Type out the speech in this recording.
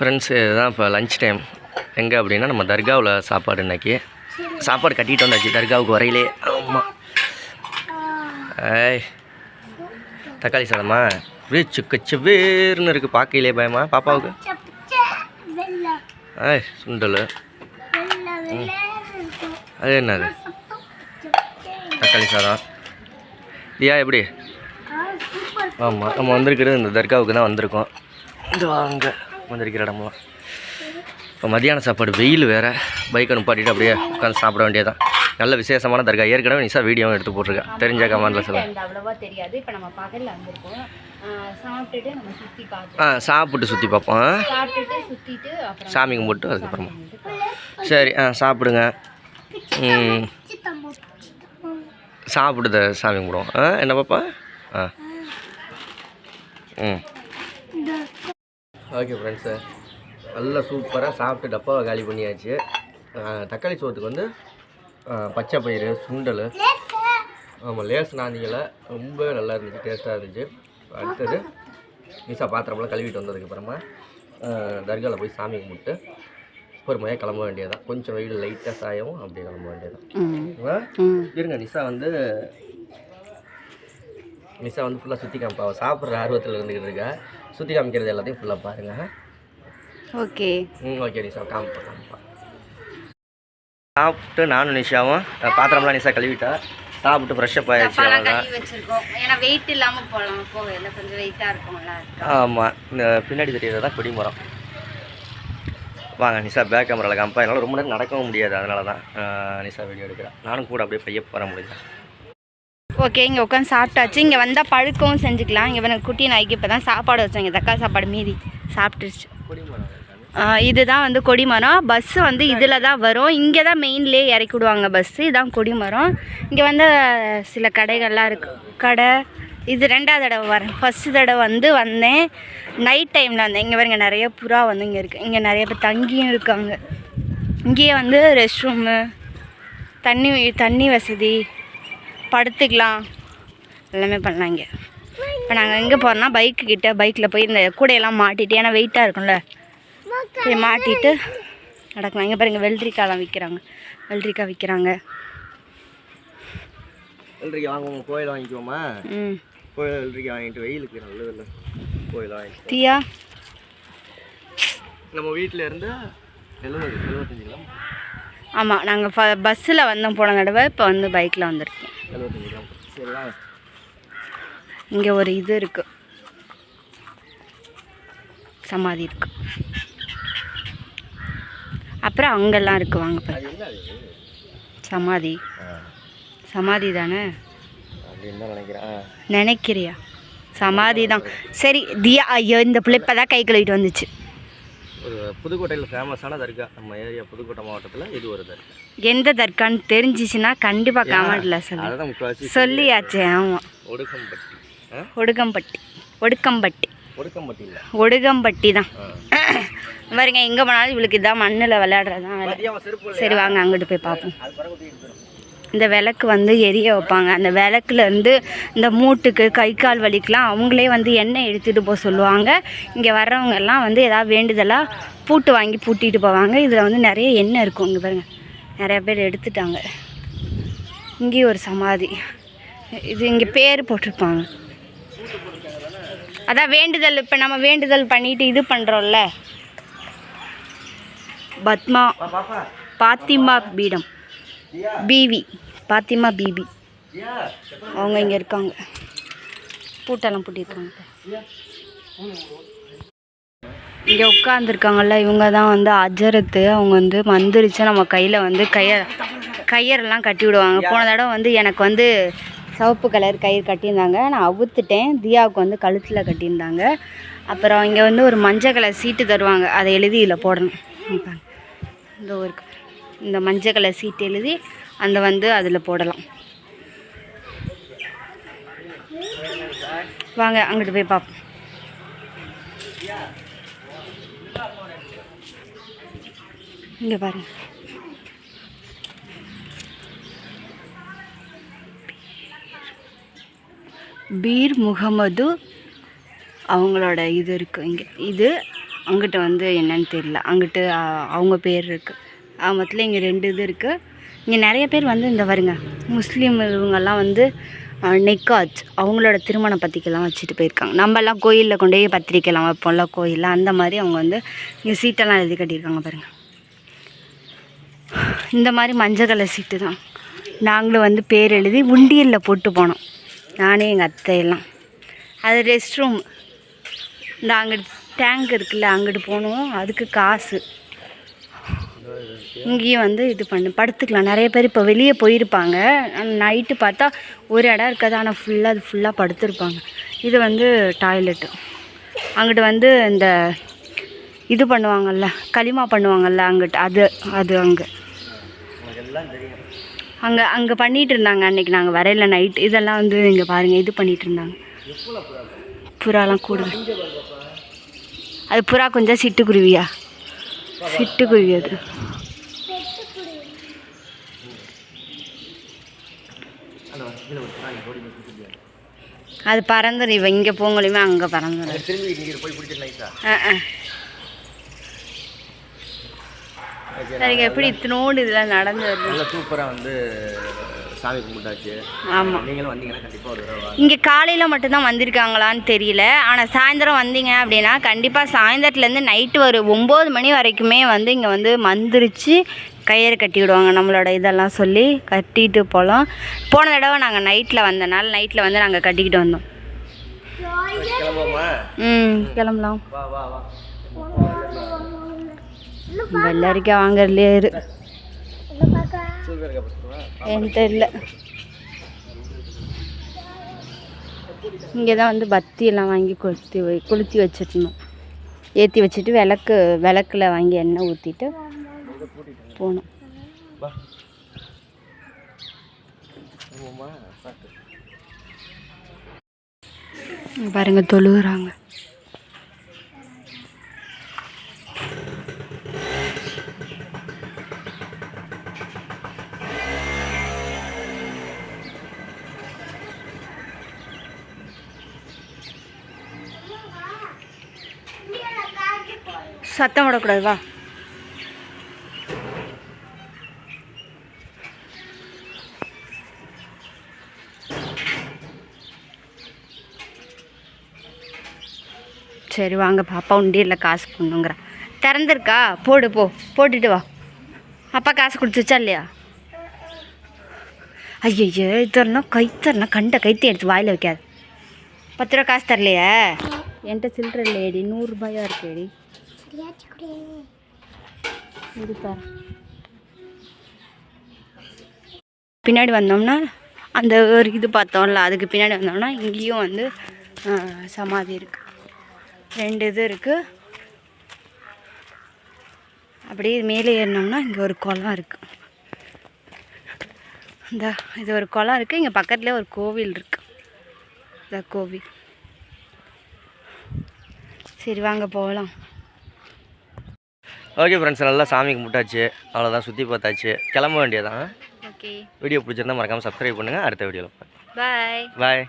Friends இதுதான் இப்போ lunch time. எங்கே அப்படின்னா நம்ம தர்காவில் சாப்பாடு. இன்றைக்கி சாப்பாடு கட்டிகிட்டு வந்தாச்சு தர்காவுக்கு வரையிலே. ஆமாம். ஏய் தக்காளி சாதமா செவ்வேர்னு இருக்குது. பார்க்கையிலே பயமா பாப்பாவுக்கு. ஏய் சுண்டல். அது என்னது? தக்காளி சாதம். தியா எப்படி? ஆமாம், நம்ம வந்திருக்கிறது இந்த தர்காவுக்கு தான் வந்திருக்கோம். இந்த வாங்க வந்திருக்கிற இடம்லாம். இப்போ மதியான சாப்பாடு. வெயில் வேறு. பைக்கை நிப்பாட்டிட்டு அப்படியே உட்காந்து சாப்பிட வேண்டியதான். நல்ல விசேஷமான தர்கா. ஏற்கனவே நிசா வீடியோவும் எடுத்து போட்டிருக்கேன். தெரிஞ்ச கமெண்ட்டில் சொல்லுங்கள். அவ்வளோவா தெரியாது. இப்போ நம்ம பகலில் வந்திருக்கோம். சாப்பிட்டுட்டு நம்ம சுற்றி பார்ப்போம். சாப்பிட்டு சுற்றி பார்ப்போம். சாப்பிட்டுட்டு சுற்றிட்டு அப்புறம் சாமி கும்பிட்டு அதுக்கப்புறமா. சரி சாப்பிடுங்க. சாப்பிட்டு சாமி கும்பிடுவோம். என்ன பாப்பா? ஓகே ஃப்ரெண்ட்ஸு, நல்லா சூப்பராக சாப்பிட்டு டப்பாவை காலி பண்ணியாச்சு. தக்காளி சோத்துக்கு வந்து பச்சை பயிறு, சுண்டல், ஆமாம் லேஸ் நாந்திகளை ரொம்ப நல்லா இருந்துச்சு, டேஸ்ட்டாக இருந்துச்சு. அடுத்தது நிசா பாத்திரம்லாம் கழுவிட்டு வந்ததுக்கப்புறமா தர்காவில் போய் சாமி கும்பிட்டு பொறுமையாக கிளம்ப வேண்டியதான். கொஞ்சம் வெயில் லைட்டாக சாயவும் அப்படியே கிளம்ப வேண்டியதான். இருங்க நிசா வந்து ஃபுல்லாக சுற்றி காமிப்பா. அவள் சாப்பிட்ற ஆர்வத்தில் இருந்துக்கிட்டு இருக்கா. சுற்றி காமிக்கிறது எல்லாத்தையும் ஃபுல்லாக பாருங்கள். ஓகே ஓகே நிஷா காமிப்பா. சாப்பிட்டு நானும் நிஷாவும் பாத்திரம்லாம் நிஷா கழுவிட்டா. சாப்பிட்டு ஃப்ரெஷ்ஷப் ஆகிடுச்சு. ஏன்னா வெயிட் இல்லாமல் போகலாம், போகல கொஞ்சம் வெயிட்டாக இருக்கும்ல. ஆமாம், இந்த பின்னாடி தெரியறது தான் கொடிமரம். வாங்க நிஷா பேக் கேமராவில் காமிப்பா. என்னால் ரொம்ப நேரம் நடக்கவும் முடியாது, அதனால தான் நிஷா வீடியோ எடுக்கிறேன். நானும் கூட அப்படியே பைய வர முடியும். ஓகே, இங்கே உட்காந்து சாப்பிட்டாச்சு. இங்கே வந்தால் பழுக்கவும் செஞ்சுக்கலாம். இங்கே வந்து குட்டி நாய்க்கு இப்போ தான் சாப்பாடு வச்சோம். இங்கே தக்காளி சாப்பாடு மீதி சாப்பிட்டுருச்சு. இதுதான் வந்து கொடிமரம். பஸ்ஸு வந்து இதில் தான் வரும். இங்கே தான் மெயின்லேயே இறக்கி விடுவாங்க பஸ்ஸு. இதுதான் கொடிமரம். இங்கே வந்து சில கடைகள்லாம் இருக்குது. கடை இது 2வது தடவை வரேன். ஃபஸ்ட்டு தடவை வந்தேன் நைட் டைமில் வந்தேன். இங்கே பாருங்க நிறைய புறா வந்து இங்கே இருக்குது. இங்கே நிறைய பேர் தங்கியும் இருக்காங்க. இங்கேயே வந்து ரெஸ்ட் ரூமு, தண்ணி வசதி, படுத்துக்கலாம், எல்லாமே பண்ணலாம் இங்கே. இப்போ நாங்கள் எங்கே போகிறோன்னா பைக்கில் போய் இந்த கூடையெல்லாம் மாட்டிட்டு, ஏன்னா வெயிட்டாக இருக்கும்ல, போய் மாட்டிட்டு நடக்கலாம். இங்கே பாருங்கள் வெள்ளரிக்காய்லாம் விற்கிறாங்க. வெள்ளரிக்காய் விற்கிறாங்க. வெள்ளரிக்காய் வாங்குவோம். கோயில் வாங்கிக்குவோமா? கோயில் வெள்ளரிக்காய் வாங்கிட்டு வெயிலுக்கு நல்லதில்லை. கோயில் வாங்கிட்டு தீயா நம்ம வீட்டில் இருந்து 75 கிலோ. ஆமாம், நாங்கள் பஸ்ஸில் வந்தோம் போன தடவை. இப்போ வந்து பைக்கில் வந்திருக்கோம். 75 கிலோ. சரிங்களா? இங்கே ஒரு இது இருக்குது, சமாதி இருக்குது. அப்புறம் அங்கெல்லாம் இருக்குது. வாங்க பாரு. சமாதி தானே நினைக்கிறியா? சமாதி தான். சரி தியா, ஐயோ இந்த பிள்ளை இப்போ தான் கை கழுவிட்டு வந்துச்சு. ஒரு புதுக்கோட்டையில் ஃபேமஸான தர்கா, நம்ம ஏரியா புதுக்கோட்டை மாவட்டத்தில் இது ஒரு தர்கா. எந்த தர்கான்னு தெரிஞ்சிச்சுன்னா கண்டிப்பாக கமெண்ட்ல சொல்லியாச்சே. ஆமாம், ஒடுக்கம்பட்டி தான் பாருங்க. எங்கே போனாலும் இவளுக்கு இதான் மண்ணில் விளையாடுறது தான் வேலை. சரி வாங்க அங்கிட்டு போய் பார்ப்போம். இந்த விளக்கு வந்து எரிய வைப்பாங்க. அந்த விளக்குலேருந்து இந்த மூட்டுக்கு கை கால் வலிக்கலாம் அவங்களே வந்து எண்ணெய் எடுத்துகிட்டு போக சொல்லுவாங்க. இங்கே வர்றவங்க எல்லாம் வந்து ஏதாவது வேண்டுதலாக பூட்டு வாங்கி பூட்டிகிட்டு போவாங்க. இதில் வந்து நிறைய எண்ணெய் இருக்கும். இங்கே பாருங்கள் நிறைய பேர் எடுத்துட்டாங்க. இங்கேயும் ஒரு சமாதி. இது இங்கே பேர் போட்டிருப்பாங்க. அதான் வேண்டுதல். இப்போ நம்ம வேண்டுதல் பண்ணிட்டு இது பண்ணுறோம்ல, பாத்திமா பீடம், பாத்திமா பீபி அவங்க இங்கே இருக்காங்க. பூட்டெல்லாம் பூட்டியிருக்காங்க. இங்கே உட்காந்துருக்காங்கல்ல, இவங்க தான் வந்து அஜரத்து. அவங்க வந்து மந்திரிச்சு நம்ம கையில் வந்து கயிறெல்லாம் கட்டி விடுவாங்க. போன தடவை வந்து எனக்கு வந்து சிவப்பு கலர் கயிறு கட்டியிருந்தாங்க. நான் அவுத்துட்டேன். தியாவுக்கு வந்து கழுத்தில் கட்டியிருந்தாங்க. அப்புறம் இங்கே வந்து ஒரு மஞ்சள் கலர் சீட்டு தருவாங்க. அதை எழுதி இதில் போடணும். இந்த மஞ்சள் கலர் சீட்டு எழுதி அந்த வந்து அதில் போடலாம். வாங்க அங்கிட்டு போய் பார்ப்போம். இங்கே பாருங்க. பீர் முகமது அவங்களோட இது இருக்குது இங்கே. இது அங்கிட்ட வந்து என்னன்னு தெரியல. அங்கிட்டு அவங்க பேர் இருக்குது. மொத்தத்தில் இங்கே 2 இது இருக்குது. இங்கே நிறைய பேர் வந்து இந்த வருங்க முஸ்லீம் இவங்கெல்லாம் வந்து நெக்காஜ் அவங்களோட திருமண பத்திரிக்கைலாம் வச்சுட்டு போயிருக்காங்க. நம்மலாம் கோயிலில் கொண்டு போய் பத்திரிக்கைலாம் வைப்போம்ல கோயிலில், அந்த மாதிரி அவங்க வந்து இங்கே சீட்டெல்லாம் எழுதி கட்டியிருக்காங்க பாருங்கள். இந்த மாதிரி மஞ்சள் கலர் சீட்டு தான். நாங்களும் வந்து பேர் எழுதி உண்டியலில் போட்டு போனோம், நானே எங்கள் அத்தையெல்லாம். அது ரெஸ்ட் ரூம். இந்த அங்கிட்டு டேங்க் இருக்குல்ல, அங்கிட்டு போகணும், அதுக்கு காசு. இங்கேயும் வந்து இது படுத்துக்கலாம். நிறைய பேர் இப்போ வெளியே போயிருப்பாங்க, நைட்டு பார்த்தா ஒரு இடம் இருக்காது, ஆனால் அது ஃபுல்லாக படுத்துருப்பாங்க. இது வந்து டாய்லெட்டு. அங்கிட்டு வந்து இந்த இது பண்ணுவாங்கள்ல, களிமா பண்ணுவாங்கள்ல, அங்கிட்டு அது அங்கே பண்ணிகிட்டு இருந்தாங்க அன்றைக்கி நாங்கள் வரையில நைட். இதெல்லாம் வந்து இங்கே பாருங்கள், இது பண்ணிகிட்டு இருந்தாங்க. புறாலாம் கூடுது. அது புறா கொஞ்சம் சிட்டுக்குருவியா? சிட்டுக்குருவி அது. அது பறந்துடும். இவன் இங்கே போங்களையுமே அங்கே பறந்துடும். சரிங்க, எப்படி இத்தனோடு இதெல்லாம் நடந்து வருது. சூப்பராக வந்து சாமி கும்பிட்டாச்சு. ஆமாம், நீங்களும் வந்தீங்கன்னா கண்டிப்பாக ஒரு தடவை. இங்கே காலையில் மட்டும்தான் வந்திருக்காங்களான்னு தெரியல, ஆனால் சாயந்தரம் வந்தீங்க அப்படின்னா கண்டிப்பாக சாயந்தரத்துலேருந்து நைட்டு ஒரு 9 மணி வரைக்குமே வந்து இங்கே வந்து மந்திரிச்சு கயிறு கட்டி விடுவாங்க. நம்மளோட இதெல்லாம் சொல்லி கட்டிட்டு போகலாம். போன தடவை நாங்கள் நைட்டில் வந்தனால நைட்டில் வந்து நாங்கள் கட்டிக்கிட்டு வந்தோம். கிளம்பலாம். வெள்ளரிக்காய் வாங்கறதுலே எனக்கு தெரியல. இங்கே தான் வந்து பத்தியெல்லாம் வாங்கி கொளுத்தி வச்சிடணும். ஏற்றி வச்சுட்டு விளக்கில் வாங்கி எண்ணெய் ஊற்றிட்டு போகணும். பாருங்க தொழுகிறாங்க. சத்தம் விடக்கூடாது, வா. சரி வாங்க, பாப்பா உண்டியலில் காசு போடணுங்கிறா. திறந்துருக்கா? போட்டுட்டு வா. அப்பா காசு கொடுத்துச்சா இல்லையா? ஐயோ, இதெல்லாம் தரணும். கண்ட கைத்தி எடுத்து வாயில் வைக்காது. 10 ரூபா காசு தரலையா? என்கிட்ட சில்லற இல்லையேடி, 100 ரூபாயா இருக்கேடி. பின்னாடி வந்தோம்னா அந்த ஒரு இது பார்த்தோம்ல, அதுக்கு பின்னாடி வந்தோம்னா இங்கேயும் வந்து சமாதி இருக்குது. 2 இது இருக்குது. அப்படியே மேலே ஏறினோம்னா இங்கே ஒரு குளம் இருக்குது. இது ஒரு குளம் இருக்குது. இங்கே பக்கத்துலேயே ஒரு கோவில் இருக்குது. இந்த கோவில். சரி வாங்க போகலாம். ஓகே ஃப்ரெண்ட்ஸ், நல்லா சாமி கும்பிட்டாச்சு, அவ்வளோதான், சுற்றி பார்த்தாச்சு, கிளம்ப வேண்டியதான். ஓகே, வீடியோ பிடிச்சிருந்தா மறக்காமல் சப்ஸ்கிரைப் பண்ணுங்கள். அடுத்த வீடியோவில் பாய். பாய்.